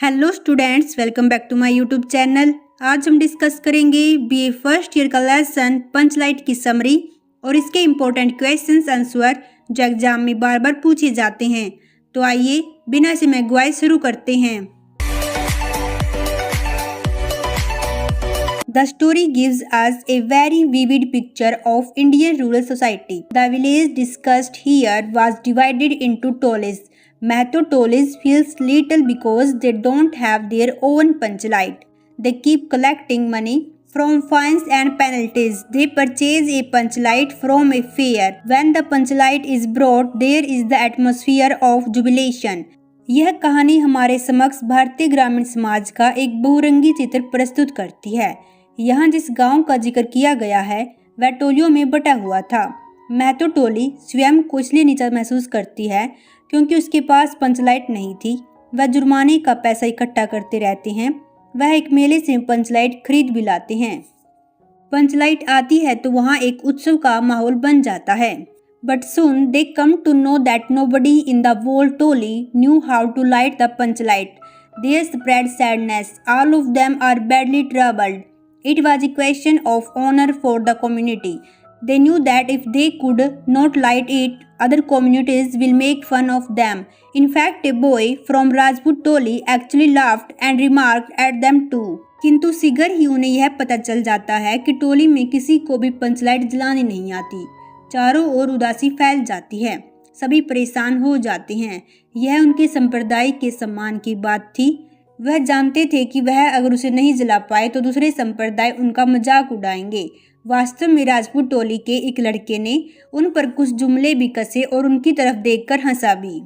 Hello students, welcome back to my YouTube channel. आज हम discuss करेंगे बीए फर्स्ट ईयर का लेसन पंचलाइट की समरी और इसके इम्पोर्टेंट क्वेश्चंस आंसर जो एग्जाम में बार बार पूछे जाते हैं। तो आइए बिना समय गवाए शुरू करते हैं। The story gives us a very vivid picture of Indian rural society. The village discussed here was divided into tollies. Mahto tollies feels little because they don't have their own panchlight. They keep collecting money from fines and penalties. They purchase a punchlight from a fair. When the punchlight is brought, there is the atmosphere of jubilation. यह कहानी हमारे समक्ष भारतीय ग्रामीण समाज का एक बहुरंगी चित्र प्रस्तुत करती है। यहाँ जिस गांव का जिक्र किया गया है वह टोलियों में बटा हुआ था। महतो टोली स्वयं को इसलिए नीचा महसूस करती है क्योंकि उसके पास पंचलाइट नहीं थी। वह जुर्माने का पैसा इकट्ठा करते रहते हैं। वह एक मेले से पंचलाइट खरीद भी लाते हैं। पंचलाइट आती है तो वहाँ एक उत्सव का माहौल बन जाता है। But soon they come to know that nobody in the whole Toli knew how to light the punchlight. There spread sadness. All of them are badly troubled. It was a question of honor for the community. They knew that if they could not light it, other communities will make fun of them. In fact, a boy from Rajput Toli actually laughed and remarked at them too. किंतु शीघ्र ही उन्हें यह पता चल जाता है कि टोली में किसी को भी पंचलाइट जलानी नहीं आती। चारों ओर उदासी फैल जाती है। सभी परेशान हो जाते हैं। यह उनके संप्रदाय के सम्मान की बात थी। वह जानते थे कि वह अगर उसे नहीं जला पाए तो दूसरे संप्रदाय उनका मजाक उड़ाएंगे। वास्तव में राजपूत टोली के एक लड़के ने उन पर कुछ जुमले भी कसे और उनकी तरफ देखकर हंसा भी।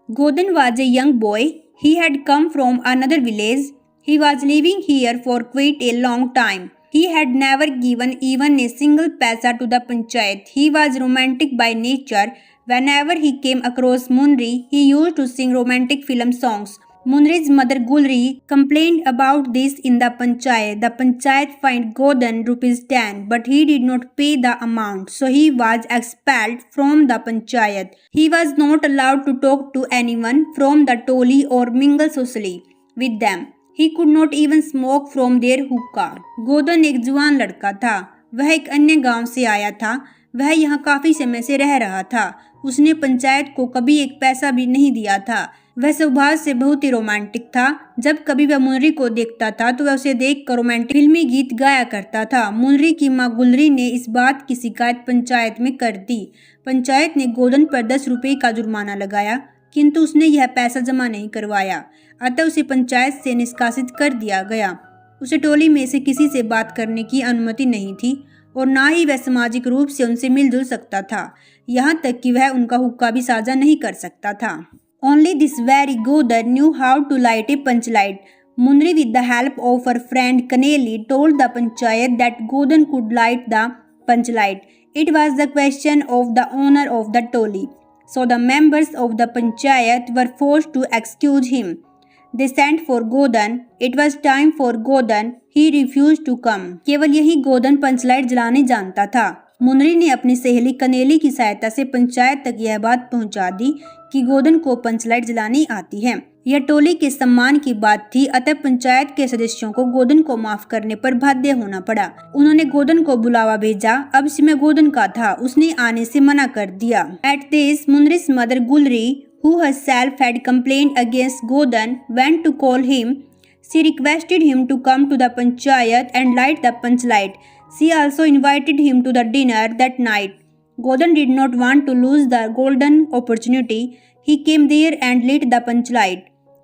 Godan was a young boy. He had come from another village. He was living here for quite a long time. He had never given even a single paisa to the panchayat. He was romantic by nature. Whenever he came across Munri, he used to sing romantic film songs. Munri's mother Gulri complained about this in the panchayat. The panchayat fined Godan ₹10, but he did not pay the amount, so he was expelled from the panchayat. He was not allowed to talk to anyone from the toli or mingle socially with them. He could not even smoke from their hookah. Godan एक जवान लड़का था। वह एक अन्य गांव से आया था। वह यहाँ काफी समय से रह रहा था। उसने पंचायत को कभी एक पैसा भी नहीं दिया था। वह स्वभाव से बहुत ही रोमांटिक था। जब कभी वह मुनरी को देखता था तो वह उसे देखकर रोमांटिक फिल्मी गीत गाया करता था। मुनरी की माँ गुलरी ने इस बात की शिकायत पंचायत में कर दी। पंचायत ने गोदन पर 10 रुपये का जुर्माना लगाया, किंतु उसने यह पैसा जमा नहीं करवाया। अतः उसे पंचायत से निष्कासित कर दिया गया। उसे टोली में से किसी से बात करने की अनुमति नहीं थी और ना ही वह सामाजिक रूप से उनसे मिलजुल सकता था। यहाँ तक कि वह उनका हुक्का भी साझा नहीं कर सकता था। Only this very Godar knew how to light a punchlight. Munri, with the help of her friend Kaneli, told the panchayat that Godan could light the punchlight. It was the question of the honor of the toli. So the members of the panchayat were forced to excuse him. They sent for Godan. It was time for Godan. He refused to come. केवल यही गोदन पंचलाइट जलाने जानता था। मुनरी ने अपनी सहेली कनेली की सहायता से पंचायत तक यह बात पहुंचा दी कि गोदन को पंचलाइट जलानी आती है। यह टोली के सम्मान की बात थी, अतः पंचायत के सदस्यों को गोदन को माफ करने पर बाध्य होना पड़ा। उन्होंने गोदन को बुलावा भेजा। अब समय गोदन का था। उसने आने से मना कर दिया। At this, Munri's mother Gulri, who herself had complained against Godan, went to call him. She requested him to come to the panchayat and light the punchlight. She also invited him to the dinner that night. Godan did not want to lose the golden opportunity. He came there and lit the punchlight.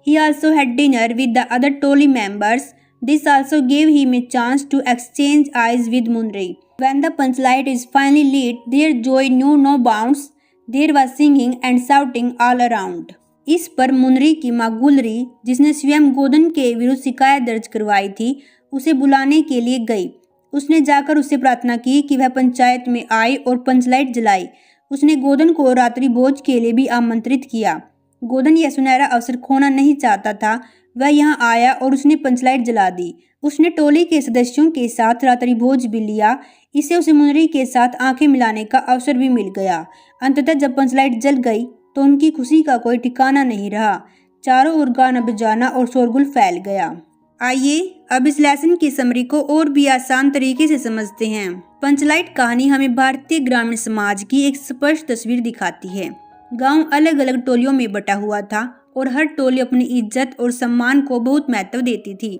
He also had dinner with the other Toli members. This also gave him a chance to exchange eyes with Munri. When the punchlight is finally lit, their joy knew no bounds. There was singing and shouting all around. इस पर मुनरी की माँ गुलरी, जिसने स्वयं गोदन के विरुद्ध शिकायत दर्ज करवाई थी, उसे बुलाने के लिए गई। उसने जाकर उससे प्रार्थना की कि वह पंचायत में आए और पंचलाइट जलाई। उसने गोदन को रात्रि भोज के लिए भी आमंत्रित किया। गोदन यह सुनहरा अवसर खोना नहीं चाहता था। वह यहाँ आया और उसने पंचलाइट जला दी। उसने टोली के सदस्यों के साथ रात्रि भोज भी लिया। इससे उसे मुनरी के साथ आंखें मिलाने का अवसर भी मिल गया। अंततः जब पंचलाइट जल गई तो उनकी खुशी का कोई ठिकाना नहीं रहा। चारों ओर गाना बजाना और शोरगुल फैल गया। आइए अब इस लेसन की समरी को और भी आसान तरीके से समझते हैं। पंचलाइट कहानी हमें भारतीय ग्रामीण समाज की एक स्पष्ट तस्वीर दिखाती है। गांव अलग अलग टोलियों में बटा हुआ था और हर टोली अपनी इज्जत और सम्मान को बहुत महत्व देती थी।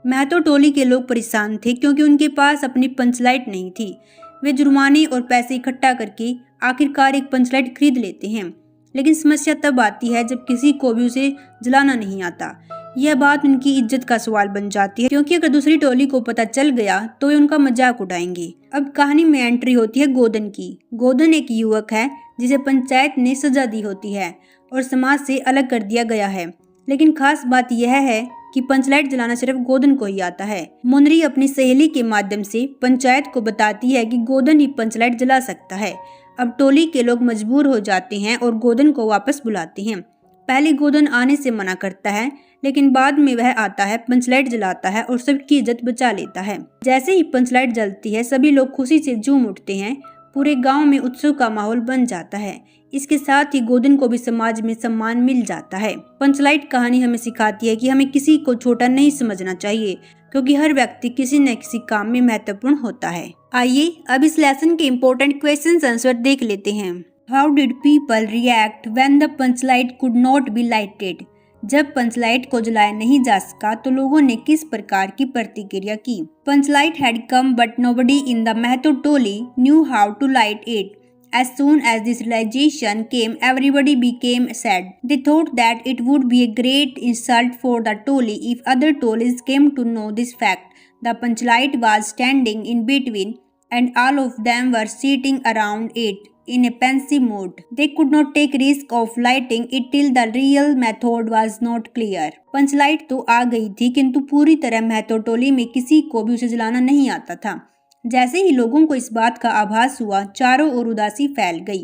महतो टोली के लोग परेशान थे क्योंकि उनके पास अपनी पंचलाइट नहीं थी। वे जुर्माने और पैसे इकट्ठा करके आखिरकार एक पंचलाइट खरीद लेते हैं, लेकिन समस्या तब आती है जब किसी को भी उसे जलाना नहीं आता। यह बात उनकी इज्जत का सवाल बन जाती है, क्योंकि अगर दूसरी टोली को पता चल गया तो वे उनका मजाक उड़ाएंगे। अब कहानी में एंट्री होती है गोदन की। गोदन एक युवक है जिसे पंचायत ने सजा दी होती है और समाज से अलग कर दिया गया है। लेकिन खास बात यह है कि पंचलाइट जलाना सिर्फ गोदन को ही आता है। मुनरी अपनी सहेली के माध्यम से पंचायत को बताती है कि गोदन ही पंचलाइट जला सकता है। अब टोली के लोग मजबूर हो जाते हैं और गोदन को वापस बुलाते हैं। पहले गोदन आने से मना करता है, लेकिन बाद में वह आता है, पंचलाइट जलाता है और सबकी इज्जत बचा लेता है। जैसे ही पंचलाइट जलती है सभी लोग खुशी से झूम उठते हैं। पूरे गांव में उत्सव का माहौल बन जाता है। इसके साथ ही गोदन को भी समाज में सम्मान मिल जाता है। पंचलाइट कहानी हमें सिखाती है कि हमें किसी को छोटा नहीं समझना चाहिए, क्योंकि हर व्यक्ति किसी न किसी काम में महत्वपूर्ण होता है। आइए अब इस लेसन के इम्पोर्टेंट क्वेश्चन आंसर देख लेते हैं। How did people react when the Panchlight could not be lighted? जब पंचलाइट को जलाया नहीं जा सका तो लोगों ने किस प्रकार की प्रतिक्रिया की? Panchlight had come but nobody in the Mahto Toli knew how to light it. As soon as this realization came, everybody became sad. They thought that it would be a great insult for the Toli if other Tolis came to know this fact. The Panchlight was standing in between, and all of them were sitting around it in a pensive mood. They could not take risk of lighting it till the real method was not clear. Panchlight तो आ गई थी, किंतु पूरी तरह महतो टोली में किसी को भी उसे जलाना नहीं आता था। जैसे ही लोगों को इस बात का आभास हुआ, चारों ओर उदासी फैल गई।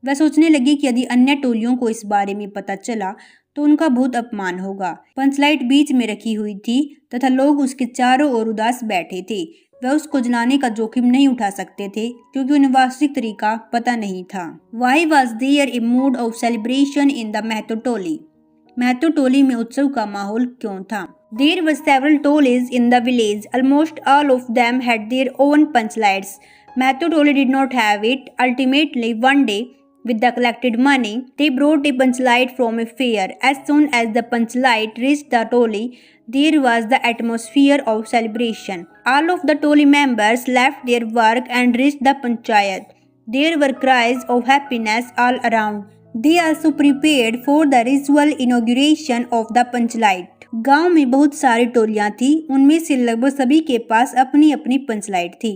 वह सोचने लगे कि यदि अन्य टोलियों को इस बारे में पता चला तो उनका बहुत अपमान होगा। पंचलाइट बीच में रखी हुई थी तथा लोग उसके चारों ओर उदास बैठे थे। वह उसको जलाने का जोखिम नहीं उठा सकते थे क्योंकि उन्हें वास्तविक तरीका पता नहीं था। Why was there a mood of celebration in the Mahato Toli? Mahto Toli में उत्सव का माहौल क्यों था? There were several tolis in the village. Almost all of them had their own punchlights. Mahto Toli did not have it. Ultimately, one day, with the collected money, they brought a punchlight from a fair. As soon as the punchlight reached the Toli, there was the atmosphere of celebration. All of the Toli members left their work and reached the panchayat. There were cries of happiness all around. They also prepared for the ritual inauguration of the punchlight. गांव में बहुत सारी टोलियां थी। उनमें से लगभग सभी के पास अपनी अपनी पंचलाइट थी,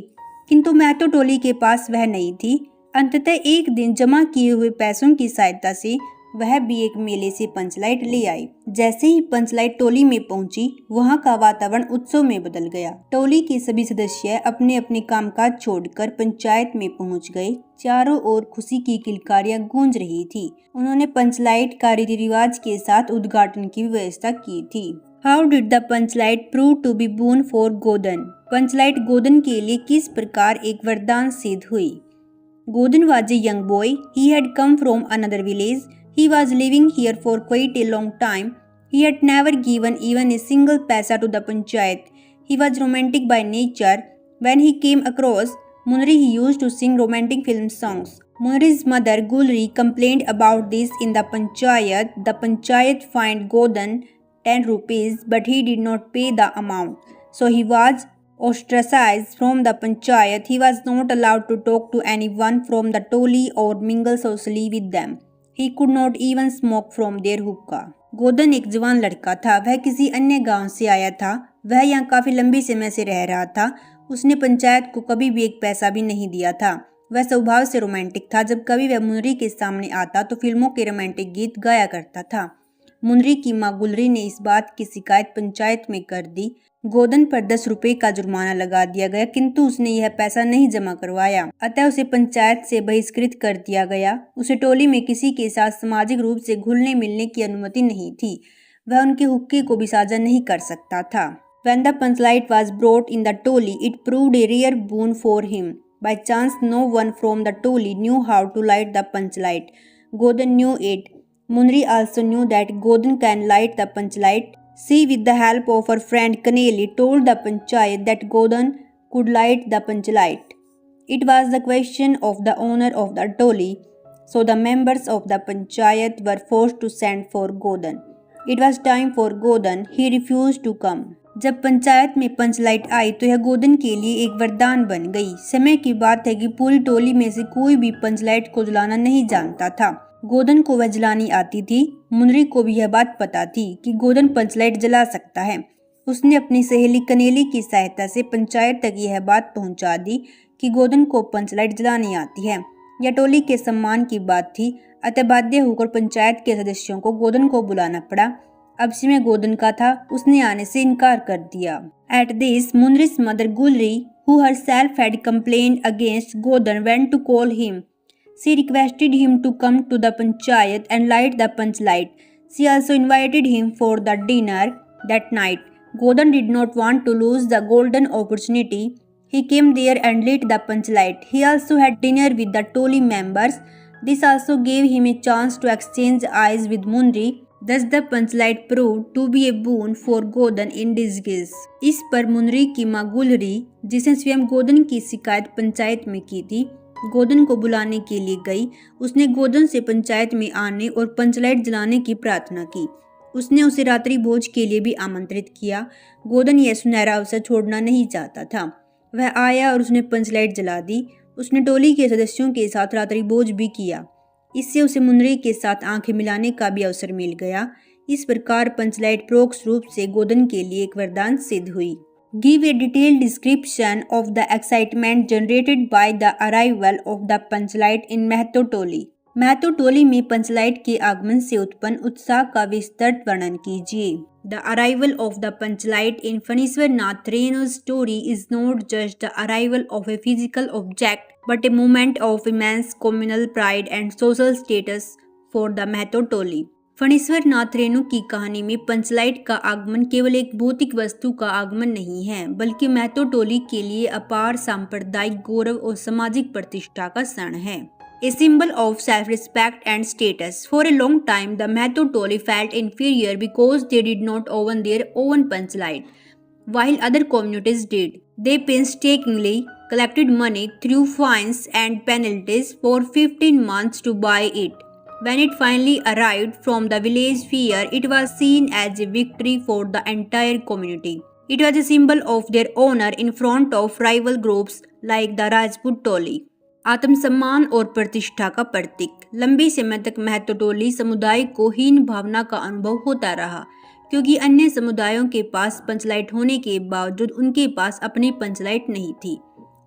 किंतु महतो टोली के पास वह नहीं थी। अंततः एक दिन जमा किए हुए पैसों की सहायता से वह भी एक मेले से पंचलाइट ले आई। जैसे ही पंचलाइट टोली में पहुंची, वहां का वातावरण उत्सव में बदल गया। टोली के सभी सदस्य अपने अपने कामकाज छोड़कर पंचायत में पहुंच गए। चारों ओर खुशी की किलकारियां गूंज रही थी। उन्होंने पंचलाइट का रीति रिवाज के साथ उद्घाटन की व्यवस्था की थी। How did the Panchlight prove to be boon for Godan? Panchlight Godan के लिए किस प्रकार एक वरदान सिद्ध हुई? Godan was a young boy. He had come from another village. He was living here for quite a long time. He had never given even a single paisa to the panchayat. He was romantic by nature. When he came across Munri, he used to sing romantic film songs. Munri's mother Gulri complained about this in the panchayat. The panchayat fined Godan 10 rupees, but he did not pay the amount. So he was ostracized from the panchayat. He was not allowed to talk to anyone from the toli or mingle socially with them. He could not even smoke from their hookah. Godan एक जवान लड़का था। वह किसी अन्य गांव से आया था। वह यहाँ काफी लंबी समय से रह रहा था। उसने पंचायत को कभी भी एक पैसा भी नहीं दिया था। वह स्वभाव से रोमांटिक था। जब कभी वह मुनरी के सामने आता तो फिल्मों के रोमांटिक गीत गाया करता था। मुनरी की माँ गुलरी ने इस बात की शिकायत पंचायत में कर दी। गोदन पर 10 रुपए का जुर्माना लगा दिया गया, किंतु उसने यह पैसा नहीं जमा करवाया। अतः उसे पंचायत से बहिष्कृत कर दिया गया। उसे टोली में किसी के साथ सामाजिक रूप से घुलने मिलने की अनुमति नहीं थी। वह उनके हुक्के को भी साझा नहीं कर सकता था। When the punchlight was brought in the toli, it proved a rare boon for him. By chance, no one from the toli knew how to light the punchlight. Godan knew it. Munri also knew that Godan can light the panchlight. She, with the help of her friend Kaneli, told the panchayat that Godan could light the panchlight. It was the question of the owner of the toli, so the members of the panchayat were forced to send for Godan. It was time for Godan. He refused to come. जब पंचायत में पंचलाइट आई तो यह गोदन के लिए एक वरदान बन गई। समय की बात है कि पूरी टोली में से कोई भी पंचलाइट को जलाना नहीं जानता था। गोदन को वह जलानी आती थी। मुनरी को भी यह बात पता थी कि गोदन पंचलाइट जला सकता है। उसने अपनी सहेली कनेली की सहायता से पंचायत तक यह बात पहुंचा दी कि गोदन को पंचलाइट जलानी आती है। यह टोली के सम्मान की बात थी, अतः बाध्य होकर पंचायत के सदस्यों को गोदन को बुलाना पड़ा। अब समय गोदन का था, उसने आने से इनकार कर दिया। At this, Munri's mother Gulri, who herself had complained against Godan, went to call him. She requested him to come to the panchayat and light the panchlight. She also invited him for the dinner that night. Godan did not want to lose the golden opportunity. He came there and lit the panchlight. He also had dinner with the toli members. This also gave him a chance to exchange eyes with Munri. Thus the Panchlight proved to be a boon for Godan in disguise. इस पर मुनरी की माँ गुलरी, जिसने स्वयं गोदन की शिकायत पंचायत में की थी, गोदन को बुलाने के लिए गई। उसने गोदन से पंचायत में आने और पंचलाइट जलाने की प्रार्थना की। उसने उसे रात्रि भोज के लिए भी आमंत्रित किया। गोदन यह सुनहरा अवसर छोड़ना नहीं चाहता था। वह आया और उसने पंचलाइट जला दी। उसने टोली के सदस्यों के साथ रात्रि भोज भी किया। इससे उसे मुनरी के साथ आंखें मिलाने का भी अवसर मिल गया। इस प्रकार पंचलाइट परोक्ष रूप से गोदन के लिए एक वरदान सिद्ध हुई। Give a detailed description of the excitement generated by the arrival of the Panchlight in Mahto Toli. Mahto Toli में पंचलाइट के आगमन से उत्पन्न उत्साह का विस्तृत वर्णन कीजिए। The arrival of the panchlight in Phaniswar Nath Renu's story is not just the arrival of a physical object, but a moment of immense communal pride and social status for the Mahto टोली। फणीश्वर नाथ रेणु की कहानी में पंचलाइट का आगमन केवल एक भौतिक वस्तु का आगमन नहीं है, बल्कि महतो टोली के लिए अपार सांप्रदायिक गौरव और सामाजिक प्रतिष्ठा का क्षण है। A symbol of self-respect and status. For a long time, the Mahto Toli felt inferior because they did not own their own panchlight, while other communities did. They painstakingly collected money through fines and penalties for 15 months to buy it. When it finally arrived from the village fair, it was seen as a victory for the entire community. It was a symbol of their honor in front of rival groups like the Rajput Toli. आत्मसम्मान और प्रतिष्ठा का प्रतीक। लंबे समय तक महतो टोली समुदाय को हीन भावना का अनुभव होता रहा, क्योंकि अन्य समुदायों के पास पंचलाइट होने के बावजूद उनके पास अपनी पंचलाइट नहीं थी।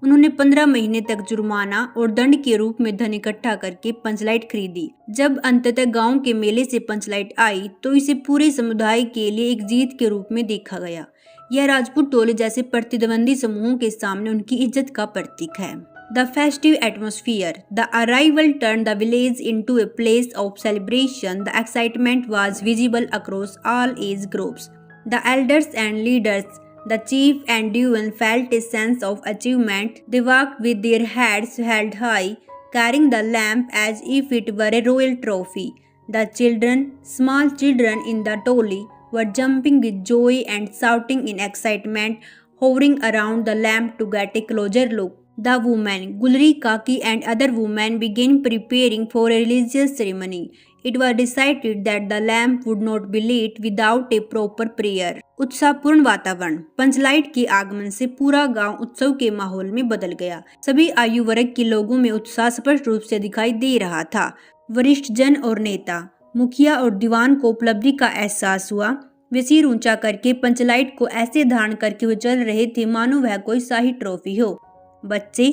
उन्होंने 15 महीने तक जुर्माना और दंड के रूप में धन इकट्ठा करके पंचलाइट खरीदी। जब अंततः गांव के मेले से पंचलाइट आई तो इसे पूरे समुदाय के लिए एक जीत के रूप में देखा गया। यह राजपूत टोले जैसे प्रतिद्वंदी समूहों के सामने उनकी इज्जत का प्रतीक है। The festive atmosphere. The arrival turned the village into a place of celebration. The excitement was visible across all age groups. The elders and leaders, the chief and duan felt a sense of achievement. They walked with their heads held high, carrying the lamp as if it were a royal trophy. The children, small children in the toli, were jumping with joy and shouting in excitement, hovering around the lamp to get a closer look. The women, Gulri Kaki and other women began preparing for a religious ceremony. It was decided that the lamp would not be lit without a proper prayer. उत्साहपूर्ण वातावरण। पंचलाइट के आगमन से पूरा गांव उत्सव के माहौल में बदल गया। सभी आयु वर्ग के लोगों में उत्साह स्पष्ट रूप से दिखाई दे रहा था। वरिष्ठ जन और नेता, मुखिया और दीवान को उपलब्धि का एहसास हुआ। वे सिर ऊंचा करके पंचलाइट को ऐसे धारण करके हुए चल रहे थे मानो वह कोई शाही ट्रॉफी हो। बच्चे,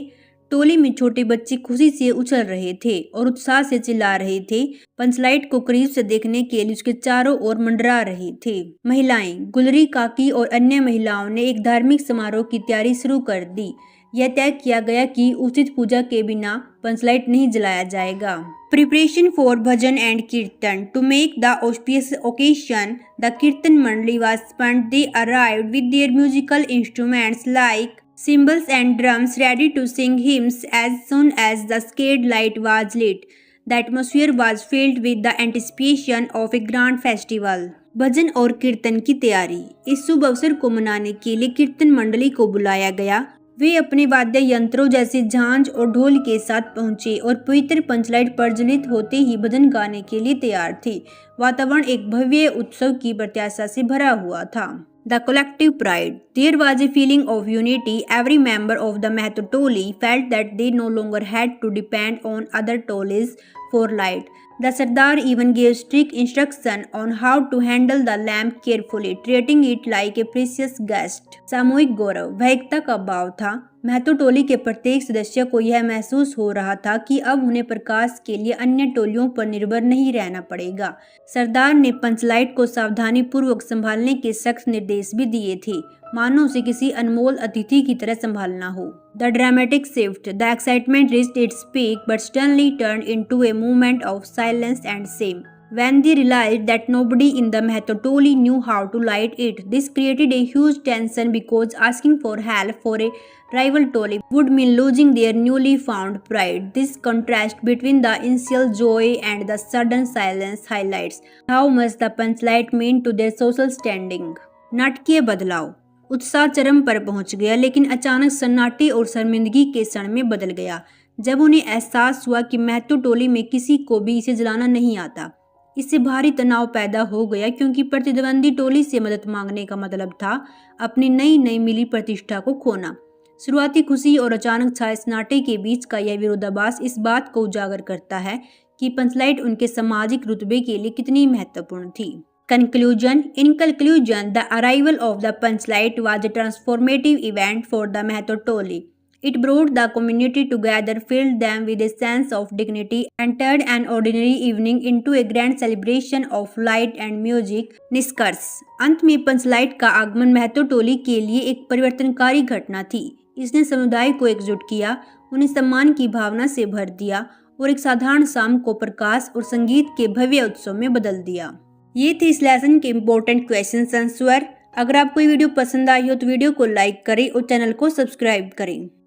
टोली में छोटे बच्चे खुशी से उछल रहे थे और उत्साह से चिल्ला रहे थे। पंचलाइट को करीब से देखने के लिए उसके चारों ओर मंडरा रहे थे। महिलाएं, गुलरी काकी और अन्य महिलाओं ने एक धार्मिक समारोह की तैयारी शुरू कर दी। यह तय किया गया कि उचित पूजा के बिना पंचलाइट नहीं जलाया जाएगा। Preparation for bhajan and kirtan. To make the auspicious occasion, the kirtan mandali was spawned. They arrived with their musical instruments like cymbals and drums, ready to sing hymns as soon as the sacred light was lit. The atmosphere was filled with the anticipation of a grand festival. भजन और कीर्तन की तैयारी। इस शुभ अवसर को मनाने के लिए कीर्तन मंडली को बुलाया गया। वे अपने वाद्य यंत्रों जैसे झांझ और ढोल के साथ पहुंचे और पवित्र पंचलाइट प्रज्वलित होते ही भजन गाने के लिए तैयार थे। वातावरण एक भव्य उत्सव की प्रत्याशा से भरा हुआ था। The collective pride. There was a feeling of unity. Every member of the Mahto Toli felt that they no longer had to depend on other Tolis for light. The Sardar even gave strict instruction on how to handle the lamp carefully, treating it like a precious guest. सामूहिक गौरव, वह एकता का भाव था। महतो टोली के प्रत्येक सदस्य को यह महसूस हो रहा था कि अब उन्हें प्रकाश के लिए अन्य टोलियों पर निर्भर नहीं रहना पड़ेगा। सरदार ने पंचलाइट को सावधानी पूर्वक संभालने के सख्त निर्देश भी दिए थे, मानो उसे किसी अनमोल अतिथि की तरह संभालना हो। The dramatic shift. The excitement reached its peak but suddenly turned into a moment of silence and shame. When they realized that nobody in the Mahto Toli knew how to light it, this created a huge tension because asking for help for a rival Toli would mean losing their newly found pride. This contrast between the initial joy and the sudden silence highlights how much the Panchlight meant to their social standing. नाटकीय बदलाव. उत्साह चरम पर पहुंच गया, लेकिन अचानक सन्नाटे और शर्मिंदगी के क्षण में बदल गया जब उन्हें एहसास हुआ कि महतो टोली में किसी को भी इसे जलाना नहीं आता। इससे भारी तनाव पैदा हो गया क्योंकि प्रतिद्वंदी टोली से मदद मांगने का मतलब था अपनी नई मिली प्रतिष्ठा को खोना। शुरुआती खुशी और अचानक छाए सन्नाटे के बीच का यह विरोधाभास इस बात को उजागर करता है कि पंचलाइट उनके सामाजिक रुतबे के लिए कितनी महत्वपूर्ण थी। Conclusion. In conclusion, the arrival of the Panchlight was a transformative event for the Mahto Toli. It brought the community together, filled them with a sense of dignity, and turned an ordinary evening into a grand celebration of light and music. निष्कर्ष. अंत में पंचलाइट का आगमन महतो टोली के लिए एक परिवर्तनकारी घटना थी। इसने समुदाय को एकजुट किया, उन्हें सम्मान की भावना से भर दिया और एक साधारण शाम को प्रकाश और संगीत के भव्य उत्सव में बदल दिया। ये थे इस लेसन के इम्पोर्टेंट क्वेश्चन आंसर। अगर आपको ये वीडियो पसंद आई हो तो वीडियो को लाइक करें और चैनल को सब्सक्राइब करें।